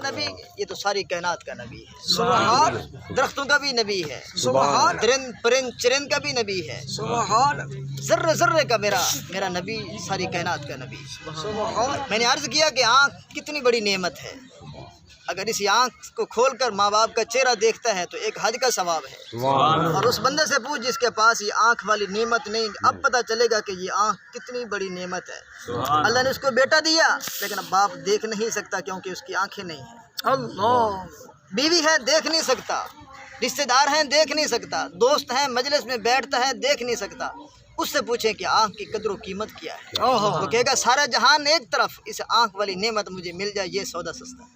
نبی یہ تو ساری کائنات کا نبی ہے، سبحان درختوں کا بھی نبی ہے، سبحان پرند چرند کا بھی نبی ہے، سبحان ذرے ذرے کا میرا نبی، ساری کائنات کا نبی۔ سبحان میں نے عرض کیا کہ آنکھ کتنی بڑی نعمت ہے، اگر اسی آنکھ کو کھول کر ماں باپ کا چہرہ دیکھتا ہے تو ایک حج کا ثواب ہے، اور اس بندے سے پوچھ جس کے پاس یہ آنکھ والی نعمت نہیں، اب پتہ چلے گا کہ یہ آنکھ کتنی بڑی نعمت ہے۔ اللہ نے اس کو بیٹا دیا لیکن اب باپ دیکھ نہیں سکتا کیونکہ اس کی آنکھیں نہیں ہیں، اللہ بیوی ہے دیکھ نہیں سکتا، رشتہ دار ہیں دیکھ نہیں سکتا، دوست ہیں مجلس میں بیٹھتا ہے دیکھ نہیں سکتا، اس سے پوچھیں کہ آنکھ کی قدر و قیمت کیا ہے، وہ کہے گا سارا جہان ایک طرف، اس آنکھ والی نعمت مجھے مل جائے یہ سودا سستا ہے۔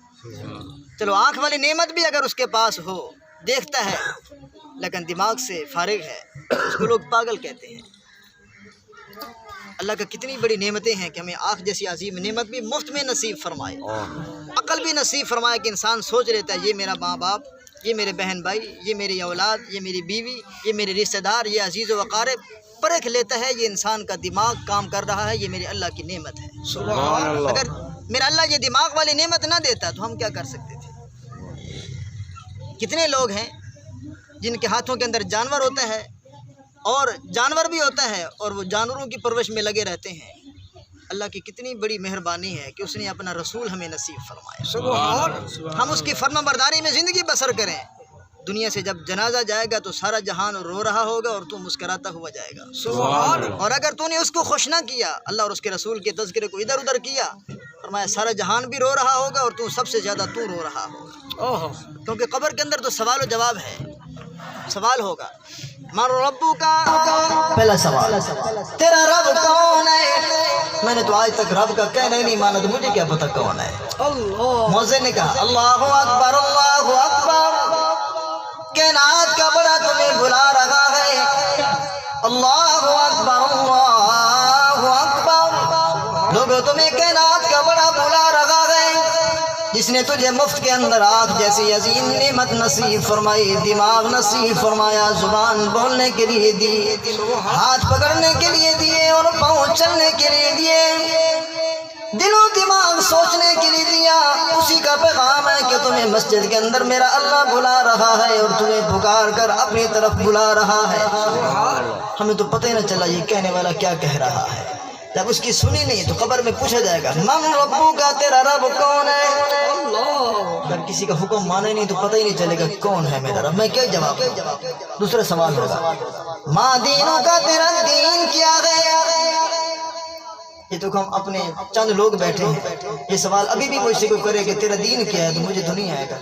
چلو آنکھ والی نعمت بھی اگر اس کے پاس ہو، دیکھتا ہے لیکن دماغ سے فارغ ہے، اس کو لوگ پاگل کہتے ہیں۔ اللہ کا کتنی بڑی نعمتیں ہیں کہ ہمیں آنکھ جیسی عظیم نعمت بھی مفت میں نصیب فرمائے، عقل بھی نصیب فرمائے کہ انسان سوچ لیتا ہے یہ میرا ماں باپ، یہ میرے بہن بھائی، یہ میری اولاد، یہ میری بیوی، یہ میرے رشتہ دار، یہ عزیز و اقارب، پرکھ لیتا ہے یہ انسان کا دماغ کام کر رہا ہے، یہ میرے اللہ کی نعمت ہے۔ سبحان اللہ اگر میرا اللہ یہ دماغ والی نعمت نہ دیتا تو ہم کیا کر سکتے تھے؟ کتنے لوگ ہیں جن کے ہاتھوں کے اندر جانور ہوتا ہے اور جانور بھی ہوتا ہے اور وہ جانوروں کی پرورش میں لگے رہتے ہیں۔ اللہ کی کتنی بڑی مہربانی ہے کہ اس نے اپنا رسول ہمیں نصیب فرمایا، سبحان ہم اس کی فرما برداری میں زندگی بسر کریں۔ دنیا سے جب جنازہ جائے گا تو سارا جہان رو رہا ہوگا اور تو مسکراتا ہوا جائے گا، سبحان اور اگر تو نے اس کو خوش نہ کیا، اللہ اور اس کے رسول کے تذکرے کو ادھر ادھر کیا، فرمایا سارا جہان بھی رو رہا ہوگا اور تو سب سے زیادہ تو رو رہا ہوگا، کیونکہ قبر کے اندر تو سوال و جواب ہے، سوال ہوگا۔ من ربو کا پہلا سوال، تیرا رب کون ہے؟ میں نے تو آج تک رب کا کہنا ہی نہیں مانا، تو مجھے کیا پتہ کون ہے؟ اللہ مؤذن نے کہا اللہ اکبر اللہ اکبر، کائنات کا بڑا تمہیں بلا رہا ہے، اللہ اکبر اللہ اکبر، لوگوں تمہیں کائنات کا بڑا بلا رہا ہے، جس نے تجھے مفت کے اندر آنکھ جیسی عظیم نعمت نصیب فرمائی، دماغ نصیب فرمایا، زبان بولنے کے لیے دی، ہاتھ پکڑنے کے لیے دیے اور پاؤں چلنے کے لیے دیے، دل و دماغ سوچنے کے لیے دیا، اسی کا پیغام ہے کہ تمہیں مسجد کے اندر میرا اللہ بلا رہا ہے اور تمہیں پکار کر اپنی طرف بلا رہا ہے۔ ہمیں تو پتہ ہی نہ چلا یہ کہنے والا کیا کہہ رہا ہے، جب اس کی سنی نہیں تو قبر میں پوچھا جائے گا من ربو کا، تیرا رب کون ہے؟ اگر کسی کا حکم مانے نہیں تو پتہ ہی نہیں چلے گا کون ہے میرا رب، میں کیا جواب دوں؟ دوسرا سوال ہوگا ماں دینوں کا، تیرا دین کیا ہے؟ یہ تو ہم اپنے چند لوگ بیٹھے ہیں، یہ سوال ابھی بھی مجھ سے کوئی کرے کہ تیرا دین کیا ہے تو مجھے تو نہیں آئے گا،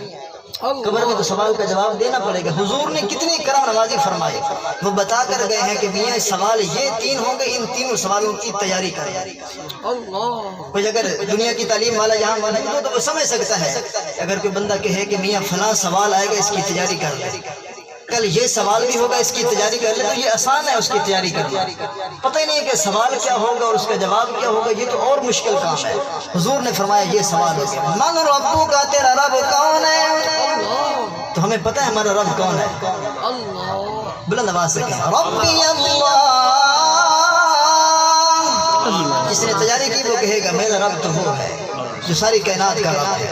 قبر میں تو سوال کا جواب دینا پڑے گا۔ حضور نے کتنی کرم نوازی فرمائی، وہ بتا کر گئے ہیں کہ میاں سوال یہ تین ہوں گے، ان تینوں سوالوں کی تیاری کریں۔ کوئی اگر دنیا کی تعلیم والا یہاں موجود ہو تو وہ سمجھ سکتا ہے، اگر کوئی بندہ کہے کہ میاں فلاں سوال آئے گا اس کی تیاری کر لے، کل یہ سوال بھی ہوگا اس کی تیاری کر لے، تو یہ آسان ہے اس کی تیاری کرنا، پتہ ہی نہیں ہے کہ سوال کیا ہوگا اور اس کا جواب کیا ہوگا، یہ تو اور مشکل کام ہے۔ حضور نے فرمایا یہ سوال ہوگا من ربو کا، تیرا رب کون ہے؟ تو ہمیں پتہ ہے ہمارا رب کون ہے، بلند آواز سے کہیں ربی اللہ، جس نے تیاری کی وہ کہے گا میرا رب تو وہ ہے جو ساری کائنات کا رب ہے۔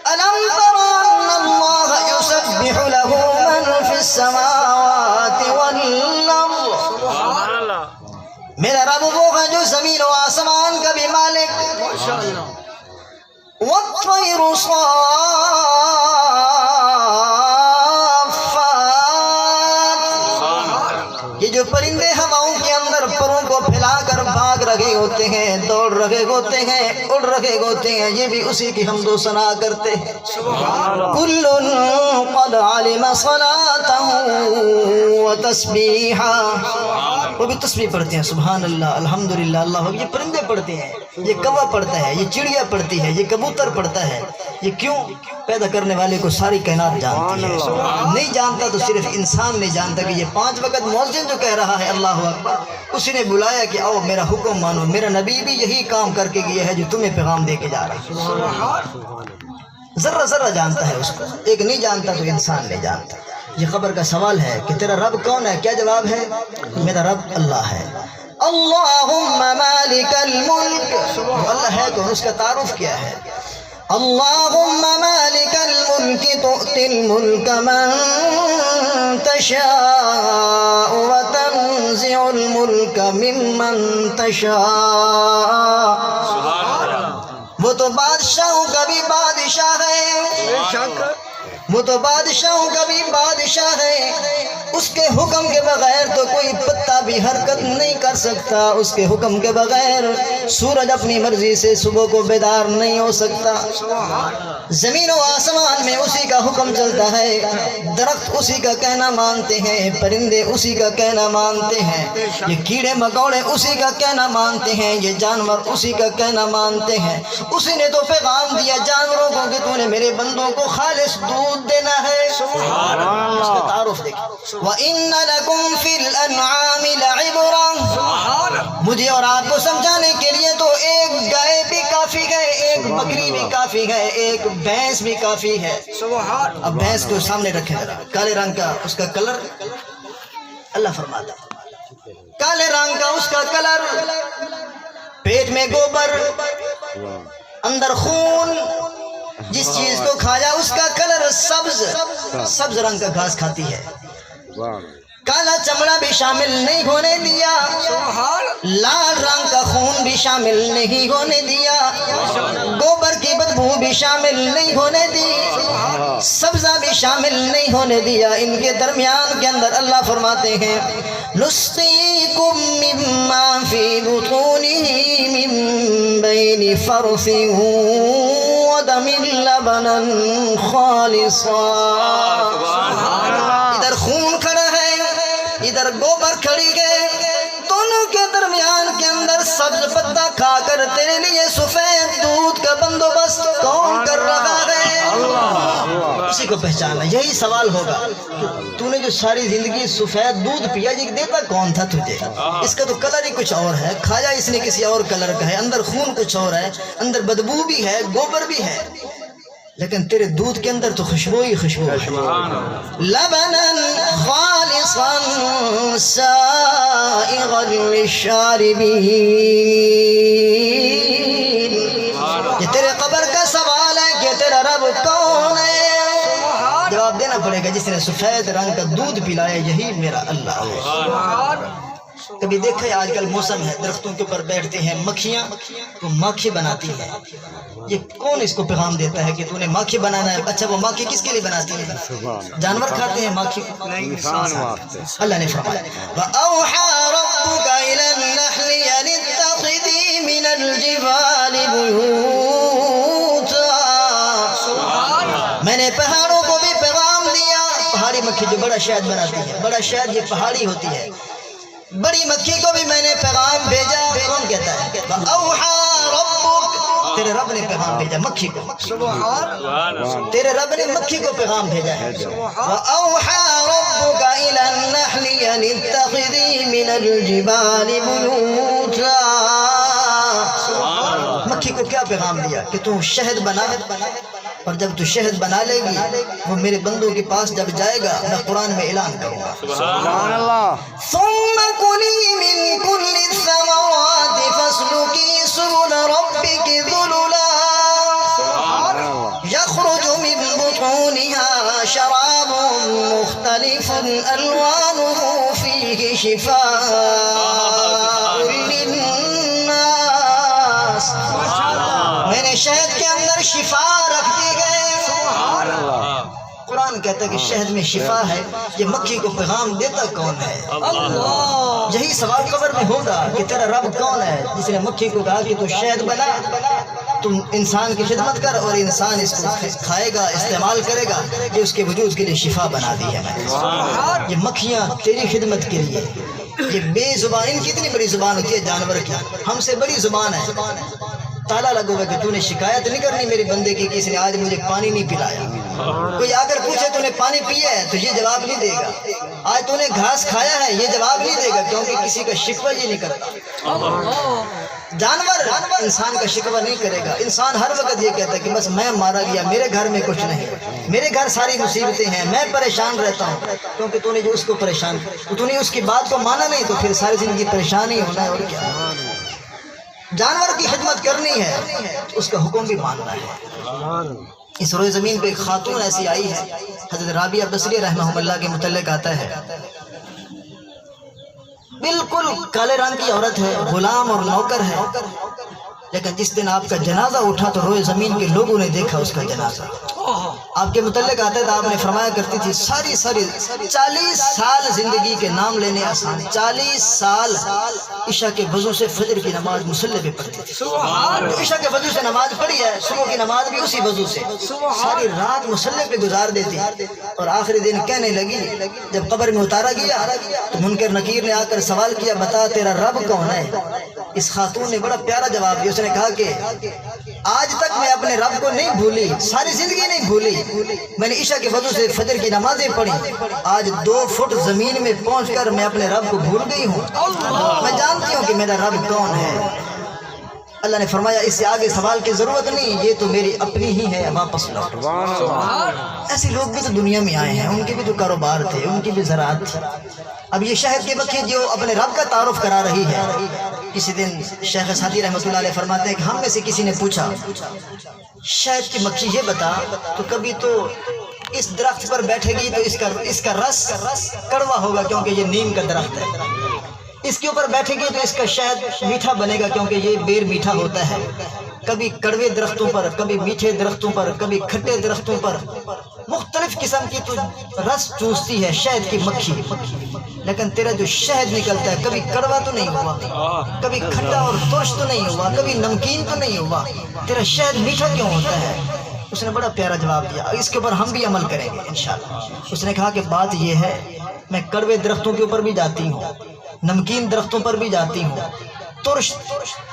ألم تر أن الله يسبح له من في السماوات والأرض، میرا رب وہ ہے جو زمین و آسمان کا بھی مالک، والطير صافات، یہ جو پرندے ہواؤں کے اندر پروں کو پھیلا کر بھاگ رہے ہوتے ہیں، دوڑ رہے ہوتے ہیں، اڑ رہے ہوتے ہیں، یہ بھی اسی کی حمد و ثنا کرتے ہیں۔ کل قد علم صلاته وتسبیحا، وہ بھی تسبیح پڑھتے ہیں، سبحان اللہ الحمدللہ اللہ، یہ پرندے پڑھتے ہیں، یہ کوا پڑھتا ہے، یہ چڑیا پڑھتی ہے، یہ کبوتر پڑھتا ہے، یہ کیوں؟ پیدا کرنے والے کو ساری کائنات جانتی ہے، نہیں جانتا تو صرف انسان نہیں جانتا کہ یہ 5 وقت مؤذن جو کہہ رہا ہے اللہ اکبر، اسی نے بلایا کہ آؤ میرا حکم مانو، میرا نبی بھی یہی کام کر کے گیا ہے جو تمہیں پیغام دے کے جا رہا ہے، ذرہ ذرہ جانتا ہے اس کو، ایک نہیں جانتا تو انسان نہیں جانتا۔ یہ خبر کا سوال ہے کہ تیرا رب کون ہے، کیا جواب ہے؟ میرا رب اللہ ہے۔ اللہم مالک الملک، وہ اللہ ہے کون، اس کا تعارف کیا ہے؟ اللهم مالك الملك تؤتي الملك من تشاء وتنزع الملك ممن تشاء. وہ تو بادشاہوں کا بھی بادشاہ ہے، وہ تو بادشاہوں کا بھی بادشاہ ہے، اس کے حکم کے بغیر تو کوئی پتا بھی حرکت نہیں کر سکتا، اس کے حکم کے بغیر سورج اپنی مرضی سے صبح کو بیدار نہیں ہو سکتا. زمین و آسمان میں اسی کا حکم چلتا ہے، درخت اسی کا کہنا مانتے ہیں، پرندے اسی کا کہنا مانتے ہیں، یہ کیڑے مکوڑے اسی کا کہنا مانتے ہیں، یہ جانور اسی کا کہنا مانتے ہیں. اسی نے تو پیغام دیا جانوروں کو کہ تو نے میرے بندوں کو خالص دودھ دینا ہے. سبحان اللہ. اس کا تعارف دیکھیں. وَإِنَّ لَكُمْ فِي الْأَنْعَامِ لَعِبْرَةً. مجھے اور آپ کو سمجھانے کے لیے تو ایک گائے بھی کافی ہے، ایک بکری بھی کافی ہے، ایک بھینس بھی کافی ہے. اب بھینس کو سامنے رکھیں ذرا، کالے رنگ کا اس کا کلر، اللہ فرماتا ہے کالے رنگ کا اس کا کلر، پیٹ میں گوبر، اندر خون، جس چیز کو کھایا اس کا کلر سبز رنگ کا گھاس کھاتی ہے. کالا چمڑا بھی شامل نہیں ہونے دیا، لال رنگ کا خون بھی شامل نہیں ہونے دیا، گوبر کی بدبو بھی شامل نہیں ہونے دی، سبزہ بھی شامل نہیں ہونے دیا. ان کے درمیان کے اندر اللہ فرماتے ہیں نسقيكم مما في بطونه من بين فرث ودم لبنا خالصا. ادھر خون کھڑا ہے، ادھر گوبر کھڑی ہے، دونوں کے درمیان کے اندر سبز پتا کھا کر تیرے لیے سفید دودھ کا بندوبست کون کر رہا ہے؟ اسی کو پہچانا. یہی سوال ہوگا تو نے جو ساری زندگی سفید دودھ پیا، یہ دیتا کون تھا تجھے؟ اس کا تو کلر ہی کچھ اور ہے، کھایا اس نے کسی اور کلر کا ہے، اندر خون کچھ اور ہے، اندر بدبو بھی ہے، گوبر بھی ہے، لیکن تیرے دودھ کے اندر تو خوشبو ہی خوشبو ہے. لبنا خالصا سائغا للشاربین. یہ تیرے قبر کا سوال ہے کہ تیرا رب کون ہے؟ جواب دینا پڑے گا جس نے سفید رنگ کا دودھ پلایا یہی میرا اللہ ہے. کبھی دیکھا ہے آج کل موسم ہے، درختوں کے اوپر بیٹھتے ہیں مکھیاں، تو ماکھی بناتی ہے. یہ کون اس کو پیغام دیتا ہے کہ تو نے ماکھی بنانا ہے؟ اچھا وہ ماکھی کس کے لیے بناتی ہے؟ جانور کھاتے ہیں ماکھی کو؟ اللہ نے فرمایا وَأَوْحَى رَبُّكَ إِلَى النَّحْلِ أَنِ اتَّخِذِي مِنَ الْجِبَالِ بُيُوتًا. میں نے پہاڑوں کو بھی پیغام دیا. پہاڑی مکھی جو بڑا شہد بناتی ہے، بڑا شہد یہ پہاڑی ہوتی ہے، بڑی مکھی کو بھی میں نے پیغام بھیجا. کون کہتا ہے؟ وَأَوْحَى رَبُّكَ. تیرے رب نے پیغام بھیجا مکھی کو، تیرے رب نے مکھی کو پیغام بھیجا ہے. وَأَوْحَى رَبُّكَ إِلَى النَّحْلِ أَنِ اتَّخِذِي مِنَ الْجِبَالِ بُيُوتًا. مکھی کو کیا پیغام دیا کہ تو شہد بنا، اور جب تو شہد بنا لے گی وہ میرے بندوں کے پاس جب جائے گا میں قرآن میں اعلان کروں گا سبحان اللہ. ثم كلي من كل الثمرات فاسلكي سبل ربك ذللا يخرج من بطونها شراب مختلف ألوانه فيه شفاء للناس. میں نے شہد کے اندر شفا رکھ دی گئے. قرآن کہتا ہے کہ شہد میں شفا ہے. یہ مکھی کو پیغام دیتا کون ہے؟ اللہ. یہی سوال قبر میں ہوگا کہ تیرا رب کون ہے جس نے مکھی کو کہا کہ تو شہد بنا، تم انسان کی خدمت کر، اور انسان اس کو کھائے گا، استعمال کرے گا، یہ اس کے وجود کے لیے شفا بنا دی ہے میں نے. یہ مکھیاں تیری خدمت کے لیے، یہ بے زبان، ان کی اتنی بڑی زبان ہوتی ہے جانور کی، ہم سے بڑی زبان ہے. تالا لگو گا کہ تو نے شکایت نہیں کرنی میرے بندے کی کہ اس نے آج مجھے پانی نہیں پلایا. کوئی آ کر پوچھے تو نے پانی پیا ہے تو یہ جواب نہیں دے گا. آج تو نے گھاس کھایا ہے یہ جواب نہیں دے گا، کیونکہ کسی کا شکوہ یہ نہیں کرتا. جانور انسان کا شکوہ نہیں کرے گا. انسان ہر وقت یہ کہتا ہے کہ بس میں مارا گیا، میرے گھر میں کچھ نہیں، میرے گھر ساری مصیبتیں ہیں، میں پریشان رہتا ہوں. کیونکہ تو نے جو اس کو پریشان، تو نے اس کی بات کو مانا نہیں، تو پھر ساری زندگی پریشان ہی ہونا ہے. اور کیا جانور کی خدمت کرنی ہے تو اس کا حکم بھی ماننا ہے۔ اس روئے زمین پہ ایک خاتون ایسی آئی ہے، حضرت رابعہ بصری رحمہ اللہ کے متعلق آتا ہے، بالکل کالے رنگ کی عورت ہے، غلام اور نوکر ہے، لیکن جس دن آپ کا جنازہ اٹھا تو روئے زمین کے لوگوں نے دیکھا اس کا جنازہ۔ آپ کے متعلق آتا ہے تو آپ نے فرمایا کرتی تھی ساری 40 سال زندگی کے نام لینے آسان، 40 سال عشاء کے وضو سے فجر کی نماز مصلی پہ پڑھتی تھی۔ عشاء کے وضو سے نماز پڑھی ہے، صبح کی نماز بھی اسی وضو سے، ساری رات مصلی پہ گزار دیتی، اور آخری دن کہنے لگی جب قبر میں اتارا گیا تو منکر نکیر نے آ کر سوال کیا بتا تیرا رب کون ہے؟ اس خاتون نے بڑا پیارا جواب دیا، اس نے کہا کہ آج تک میں اپنے رب کو نہیں بھولی، ساری زندگی نہیں بھولی، میں نے عشاء کے وضو سے فجر کی نمازیں پڑھی، آج 2 فٹ زمین میں پہنچ کر میں اپنے رب کو بھول گئی ہوں، میں جانتی ہوں کہ میرا رب کون ہے۔ اللہ نے فرمایا اس سے آگے سوال کی ضرورت نہیں، یہ تو میری اپنی ہی ہے، واپس لوٹ۔ ایسے لوگ بھی تو دنیا میں آئے ہیں، ان کے بھی تو کاروبار تھے، ان کی بھی زراعت تھی۔ اب یہ شہد کے مکھی جو اپنے رب کا تعارف کرا رہی ہے، کسی دن شیخ سعدی رحمۃ اللہ علیہ فرماتے ہیں کہ ہم میں سے کسی نے پوچھا شہد کی مکھی یہ بتا تو کبھی تو اس درخت پر بیٹھے گی تو اس کا رس کڑوا ہوگا کیونکہ یہ نیم کا درخت ہے، اس کے اوپر بیٹھے گی تو اس کا شہد میٹھا بنے گا کیونکہ یہ بیر میٹھا ہوتا ہے۔ کبھی کڑوے درختوں پر، کبھی میٹھے درختوں پر، کبھی کھٹے درختوں پر مختلف قسم کی تو رس چوستی ہے شہد کی مکھی، لیکن تیرا جو شہد نکلتا ہے کبھی کڑوا تو نہیں ہوا، کبھی کھٹا اور ترش تو نہیں ہوا، کبھی نمکین تو نہیں ہوا، تیرا شہد میٹھا کیوں ہوتا ہے؟ اس نے بڑا پیارا جواب دیا، اس کے اوپر ہم بھی عمل کریں گے انشاءاللہ۔ اس نے کہا کہ بات یہ ہے میں کڑوے درختوں کے اوپر بھی جاتی ہوں، نمکین درختوں پر بھی جاتی ہوں، ترش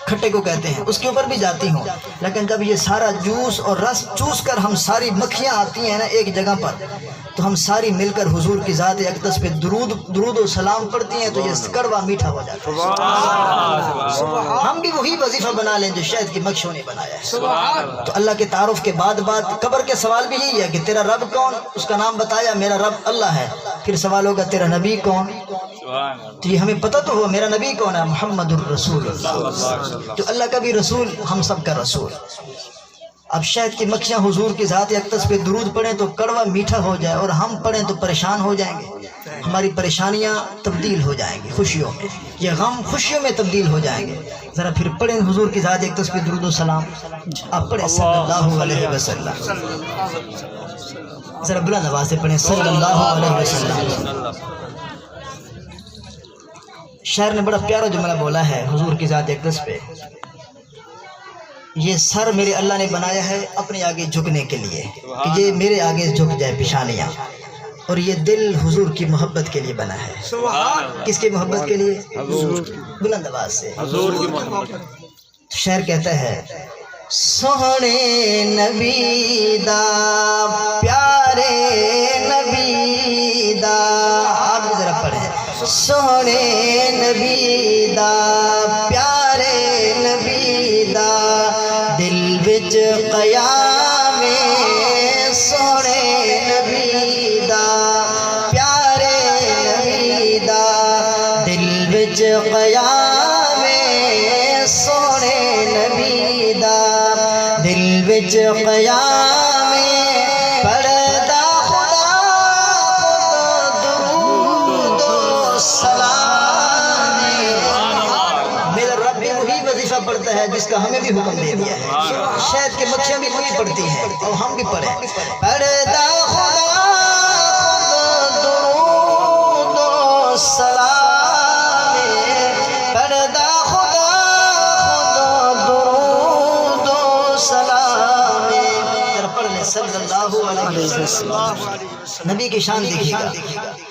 کھٹے کو کہتے ہیں اس کے اوپر بھی جاتی ہوں، لیکن جب یہ سارا جوس اور رس چوس کر ہم ساری مکھیاں آتی ہیں نا ایک جگہ پر تو ہم ساری مل کر حضور کی ذات اقدس پہ درود و سلام پڑھتی ہیں تو یہ کڑوا میٹھا ہو جاتا ہے۔ ہم بھی وہی وظیفہ بنا لیں جو شہد کی مکھیوں نے بنایا ہے۔ تو اللہ کے تعارف کے بعد قبر کے سوال بھی یہی ہے کہ تیرا رب کون؟ اس کا نام بتایا میرا رب اللہ ہے، پھر سوال ہوگا تیرا نبی کون؟ تو یہ ہمیں پتہ تو ہو میرا نبی کون ہے؟ محمد الرسول اللہ، تو اللہ کا بھی رسول ہم سب کا رسول۔ اب شہد کی مکھیاں حضور کی ذات اقدس پہ درود پڑھیں تو کڑوا میٹھا ہو جائے اور ہم پڑھیں تو پریشان ہو جائیں گے، ہماری پریشانیاں تبدیل ہو جائیں گی خوشیوں میں، یہ غم خوشیوں میں تبدیل ہو جائیں گے۔ ذرا پھر پڑھیں حضور کی ذات اقدس پہ درود و سلام، آپ پڑھیں صلی اللہ علیہ وسلم، ذرا بلند آواز سے پڑھیں صلی اللہ علیہ وسلم۔ شاعر نے بڑا پیارا جملہ بولا ہے حضور کی ذات اقدس پہ، یہ سر میرے اللہ نے بنایا ہے اپنے آگے جھکنے کے لیے کہ یہ میرے آگے جھک جائے پیشانیاں، اور یہ دل حضور کی محبت کے لیے بنا ہے۔ کس کی محبت کے لیے؟ بلند آواز سے حضور کی محبت۔ شاعر کہتا ہے سونے نبی دا پیارے نبی دا، آپ بھی ذرا پڑھیں سونے نبی دا پیارے نبی دا دل وچ قیام سونے نبی دا پیارے نبی دا دل وچ قیام سونے نبی دا دل وچ قیام پڑھدا خدا درود و سلام۔ میرا رب بھی وہی وظیفہ پڑھتا ہے جس کا ہمیں بھی حکم دے دیا ہے، شہد کے مکھیاں بھی وہی پڑھتی ہیں اور ہم بھی پڑھیں، پڑھدا خدا درود و سلام، پڑھدا خدا درود و سلام، پڑھ لیں صلی اللہ علیہ وسلم۔ نبی کی شان دیکھیے گا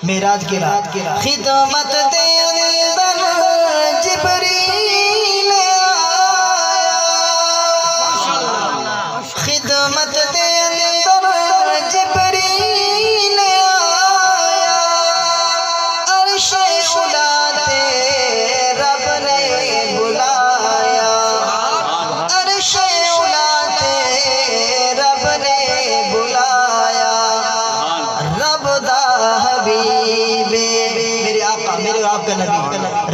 معراج کی رات خدمت دے اندر جبریل آیا، خدمت دے اندر جبریل آیا، عرش اولا تے رب نے بلایا، عرش اولا تے رب نے بلایا، رب دا حبیب میرے آقا میرے آپ کا نبی،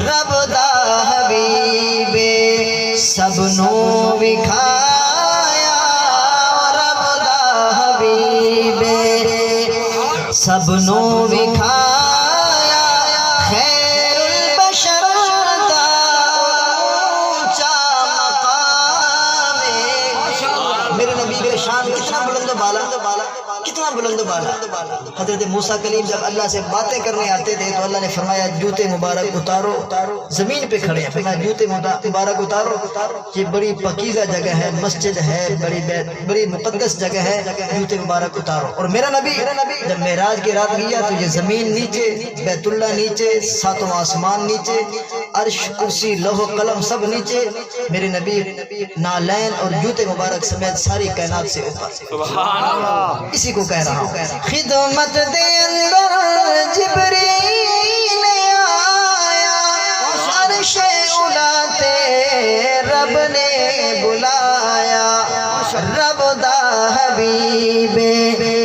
رب دا حبیب سب نو وکھایا رب دا حبیب سب نو وکھایا خیر البشر دا اونچا مقام میرے نبی کی شان کتنا بلند و بالا کتنا بلند و بالا حضرت موسیٰ کلیم جب اللہ سے باتیں کرنے آتے تھے تو اللہ نے فرمایا جوتے مبارک اتارو زمین پہ کھڑے ہیں فرمایا جوتے مبارک اتارو یہ بڑی پاکیزہ جگہ ہے مسجد ہے بڑی مقدس جگہ ہے جوتے مبارک اتارو اور میرا نبی جب معراج کی رات گیا تو یہ زمین نیچے بیت اللہ نیچے ساتوں آسمان نیچے عرش کرسی لوح و قلم سب نیچے میرے نبی نالین اور جوتے مبارک سمیت ساری کائنات سے اوپر سبحان اللہ اسی کو کہہ رہا ہوں خدمت دے اندر جبریل آیا عرش اولا تے رب نے بلایا رب دا حبیب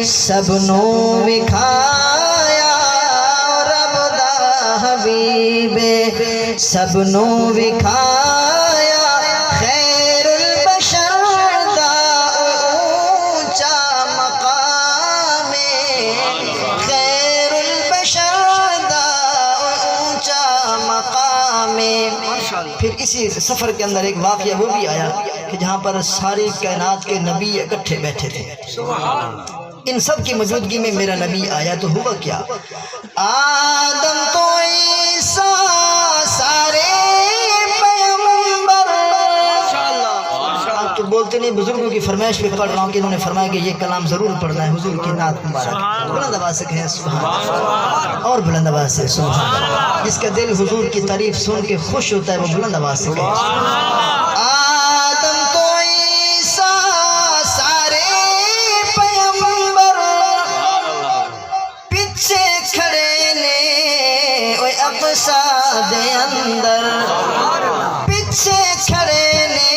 سب نو وکھایا رب دا حبیب سب نو وکھایا خیر البشر دا اونچا مقام خیر البشر دا اونچا مقام پھر اسی سفر کے اندر ایک واقعہ وہ بھی آیا کہ جہاں پر ساری کائنات کے نبی اکٹھے بیٹھے تھے ان سب کی موجودگی میں میرا نبی آیا تو ہوا کیا آدم تو عیسیٰ سارے پیغمبر آپ تو بولتے نہیں بزرگوں کی فرمائش پہ پڑھ رہا ہوں کہ انہوں نے فرمایا کہ یہ کلام ضرور پڑھنا ہے حضور کی نعت مبارک بلند آواز سے کہیں سبحان اللہ اور بلند آواز سے سبحان اللہ جس کا دل حضور کی تعریف سن کے خوش ہوتا ہے وہ بلند آواز سے کہیں آدم تو عیسیٰ سارے پیغمبر پیچھے کھڑے نے اوے اقصا دے اندر پیچھے کھڑے نے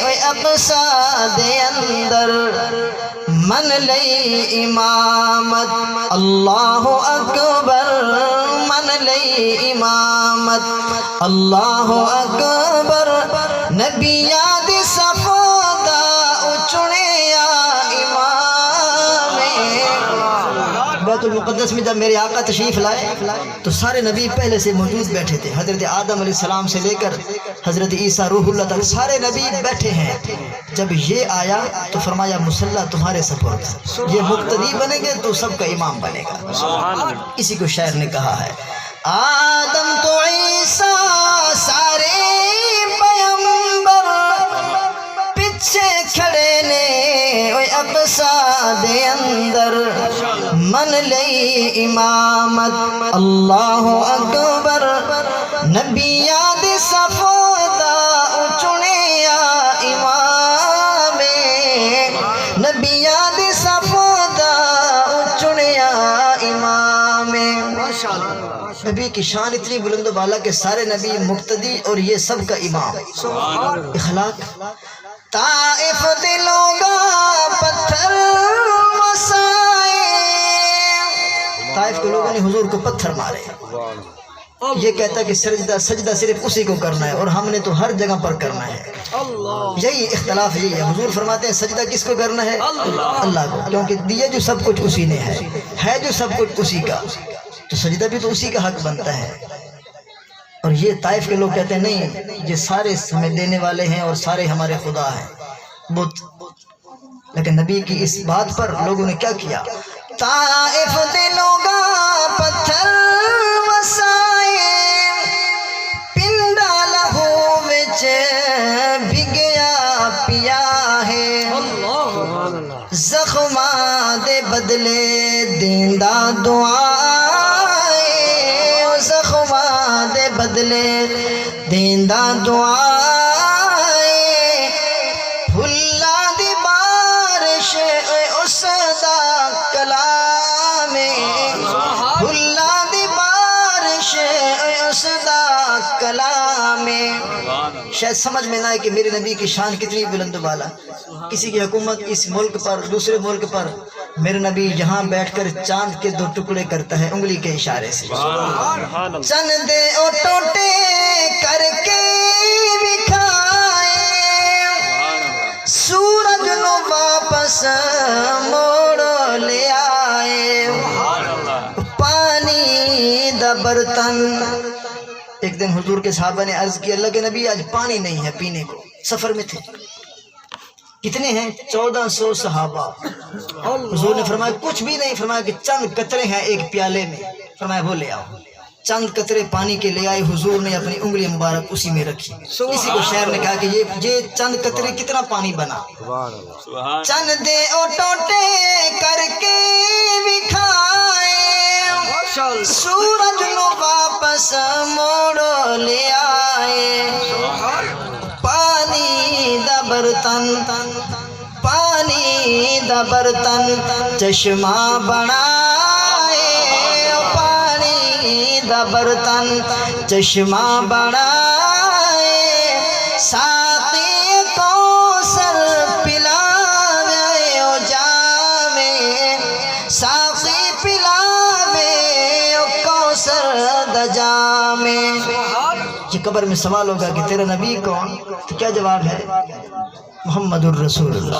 اوے اقصا دے اندر من لئی امامت اللہ اکبر من لئی امامت اللہ اکبر نبی یاد صفودا چنیا امام بیت المقدس میں جب میرے آقا تشریف لائے تو سارے نبی پہلے سے موجود بیٹھے تھے حضرت آدم علیہ السلام سے لے کر حضرت عیسیٰ روح اللہ تک سارے نبی بیٹھے ہیں جب یہ آیا تو فرمایا مصلی تمہارے سپرد یہ مقتدی بنے گے تو سب کا امام بنے گا اسی کو شاعر نے کہا ہے آدم تو عیسیٰ سارے پیغمبر پیچھے کھڑے نے اوے اقصا دے اندر من لئی امامت اللہ اکبر نبی یاد صفودا چنیا امام نبی یاد صفودا چنیا امام نبی کی شان اتنی بلند و بالا کہ سارے نبی مقتدی اور یہ سب کا امام اخلاق طائف دلوں گا پتھر مسائے طائف کے لوگوں نے حضور کو پتھر مارے یہ کہتا کہ سجدہ صرف اسی کو کرنا ہے اور ہم نے تو ہر جگہ پر کرنا ہے یہی اختلاف یہی ہے حضور فرماتے ہیں سجدہ کس کو کرنا ہے اللہ کو کیونکہ دیا جو سب کچھ اسی نے ہے جو سب کچھ اسی کا تو سجدہ بھی تو اسی کا حق بنتا ہے اور یہ طائف کے لوگ کہتے ہیں نہیں یہ سارے ہمیں دینے والے ہیں اور سارے ہمارے خدا ہیں بت لیکن نبی کی اس بات پر لوگوں نے کیا کیا طائف دلوں گا پتھر وسائے پنڈا لہو وچ بھگیا پیا ہے زخماں دے بدلے دیندا دعائے زخماں دے بدلے دیندا دعائے پھلاں دی بارش اس دا کلام پھلاں دی بارش اس دا کلام شاید سمجھ میں نہ آئے کہ میرے نبی کی شان کتنی بلند و بالا کسی کی حکومت اس ملک پر دوسرے ملک پر میرے نبی یہاں بیٹھ کر چاند کے 2 ٹکڑے کرتا ہے انگلی کے اشارے سے چند دے او ٹوٹے کر کے بکھائے سورج نو واپس موڑ لے آئے پانی دا برتن. ایک دن حضور کے صحابہ نے عرض کی اللہ کے نبی آج پانی نہیں ہے پینے کو. سفر میں تھے. کتنے ہیں؟ 1400 صحابہ. حضور نے فرمایا کچھ بھی نہیں. فرمایا کہ چند قطرے ہیں ایک پیالے میں. فرمایا وہ لے آؤ. چند قطرے پانی کے لے آئے. حضور نے اپنی انگلی مبارک اسی میں رکھی. اسی کو شاعر نے کہا کہ یہ چند قطرے کتنا پانی بنا. چند دے ٹوٹے کر کے بھی کھائے سورج نو واپس موڑ لے آئے پانی دا برتن. پانی دا برتن چشمہ بنائے پانی دا برتن چشمہ بنائے ساقی کوثر پلاوے او جامے ساقی پلاوے او کوثر دا جامے. یہ قبر میں سوال ہوگا کہ تیرا نبی کون؟ تو کیا جواب ہے؟ محمد الرسول اللہ.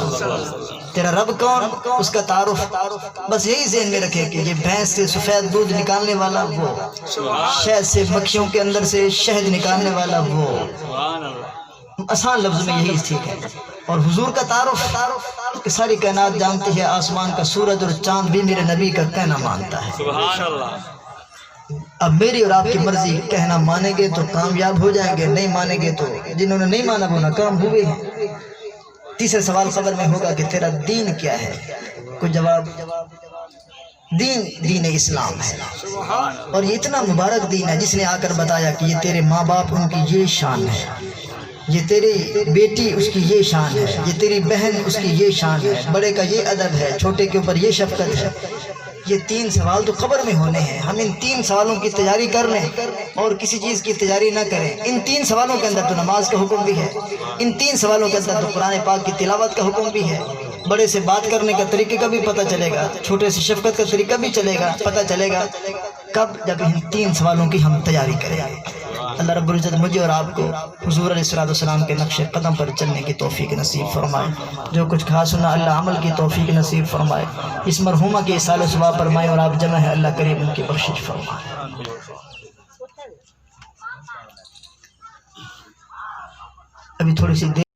تیرا رب کون؟ اس کا تعارف. بس یہی ذہن میں رکھے کہ یہ بھینس سے سفید دودھ نکالنے والا وہ، شہد سے مکھیوں کے اندر سے شہد نکالنے والا وہ. آسان لفظ میں یہی ٹھیک ہے. اور حضور کا تعارف کہ ساری کائنات جانتی ہے. آسمان کا سورج اور چاند بھی میرے نبی کا کہنا مانتا ہے. اب میری اور آپ کی مرضی. کہنا مانیں گے تو کامیاب ہو جائیں گے، نہیں مانیں گے تو جنہوں نے نہیں مانا وہ ناکام ہوئے ہیں. تیسرا سوال قبر میں ہوگا کہ تیرا دین کیا ہے؟ کوئی جواب دین اسلام ہے. اور یہ اتنا مبارک دین ہے جس نے آ کر بتایا کہ یہ تیرے ماں باپ ان کی یہ شان ہے، یہ تیری بیٹی اس کی یہ شان ہے، یہ تیری بہن اس کی یہ شان ہے، بڑے کا یہ ادب ہے، چھوٹے کے اوپر یہ شفقت ہے. یہ 3 سوال تو قبر میں ہونے ہیں. ہم ان 3 سوالوں کی تیاری کر لیں اور کسی چیز کی تیاری نہ کریں. ان 3 سوالوں کے اندر تو نماز کا حکم بھی ہے. ان 3 سوالوں کے اندر تو قرآن پاک کی تلاوت کا حکم بھی ہے. بڑے سے بات کرنے کا طریقے کا بھی پتہ چلے گا، چھوٹے سے شفقت کا طریقہ بھی پتہ چلے گا. کب؟ جب ان 3 سوالوں کی ہم تیاری کریں. اللہ رب العزت مجھے اور آپ کو حضور علیہ السلام کے نقش قدم پر چلنے کی توفیق نصیب فرمائے. جو کچھ کہا سنا اللہ عمل کی توفیق نصیب فرمائے. اس مرحومہ کے اصال و ثواب پر میں اور آپ جمع ہے. اللہ کریم ان کی بخشش فرمائے. ابھی تھوڑی سی